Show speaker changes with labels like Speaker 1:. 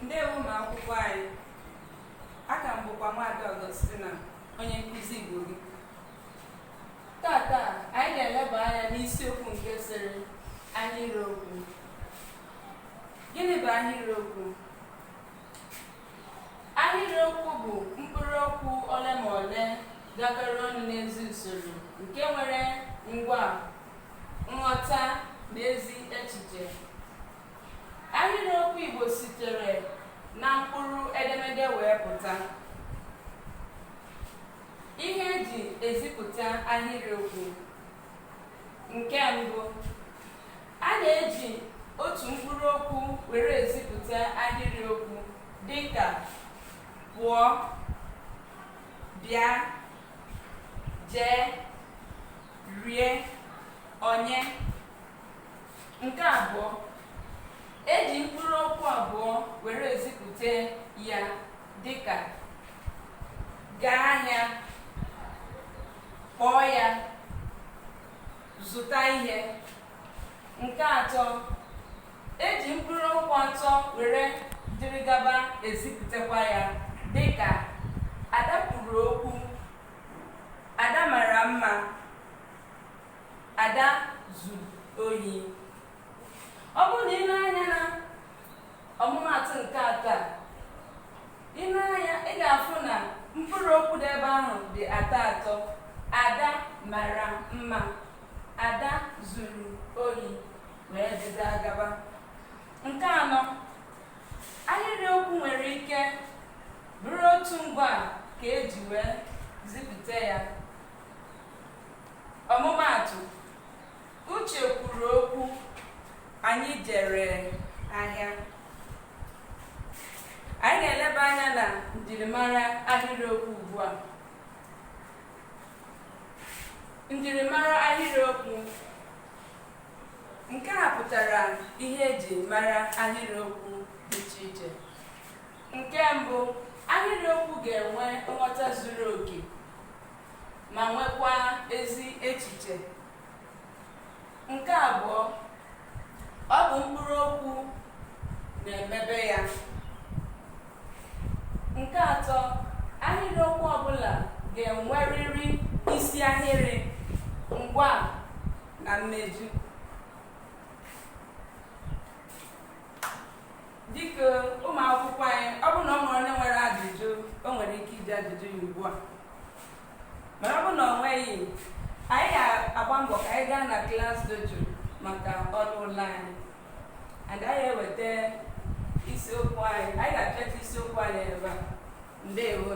Speaker 1: Ndewo ụmụ akwụkwọ anyị. Aka m bụkwa Nwaada Ọgọstina, onye nkụzi Igbo gị. Tata anyị ga-eleba anya n'isiokwu nke sịrị ahịrịokwu. Gịnị bụ ahịrịokwu? Ahịrịokwu bụ mkpụrụ okwu ole ma ole gakọrọ ọnụ n'ezi usoro nke nwere ngwa nghọta na ezi echiche. Ahịrịokwu Igbo sitere na mkpụrụ edemede wee pụta. Ihe eji ezipụta ahịrịokwu. Nke mbụ, a na-eji otu mkpụrụ okwu were ezipụta ahịrịokwu dịka pụọ, bịa, jee, rie, onye. Nke abụọ, eji mkpụrụ okwu abụọ were ezipụta ya dịka gaa ahịa, kpọọ ya, zụta ihe. Nke atọ, eji mkpụrụ okwu atọ were dịrị gaba ezipụtakwa ya dịka Ada kwuru okwu, Ada mara mma, Ada zuru ohi. Ọ bụrụ na ị na-anya na ọmụmatụ nke atọ a, ị na-anya ị ga-afụ na mkpụrụ okwu dị ebe ahụ dị atọ. Ada mara mma, Ada zuru ohi, wee dịda gaba. Nke anọ, ahịrịokwu nwere ike bụrụ otu ngwa ka eji wee zipụta ya. Ọmụmatụ, Uche kwuru okwu, anyị jere ahịa. Anyị ga-eleba anya na njirimara ahịrịokwu ugbu a. Njirimara ahịrịokwu. Nke a pụtara ihe eji mara ahịrịokwu dị iche iche. Nke mbụ, ahịrịokwu ga-enwe nghọta zuru oke ma nwekwa ezi echiche. Nke abụọ, ọ bụ mkpụrụ okwu na-emebe ya. Nke atọ, ahịrịokwu ọbụla ga-enwerịrị isi ahịrị, ngwa na mmeju. Dịka ụmụ akwụkwọ anyị, ọ bụ na ọ nwere onye nwere ajụjụ, o nwere ike iji ajụjụ ya ugbu a. Mana ọ bụ na ọ nweghị, anyị ga-agba mbọ ka anyị gaa na klas dojo maka ọrụ ụlọ anyị. And anyị eweta isiokwu anyị, anyị ga-achọta isiokwu anyị ebe a. Ndewo.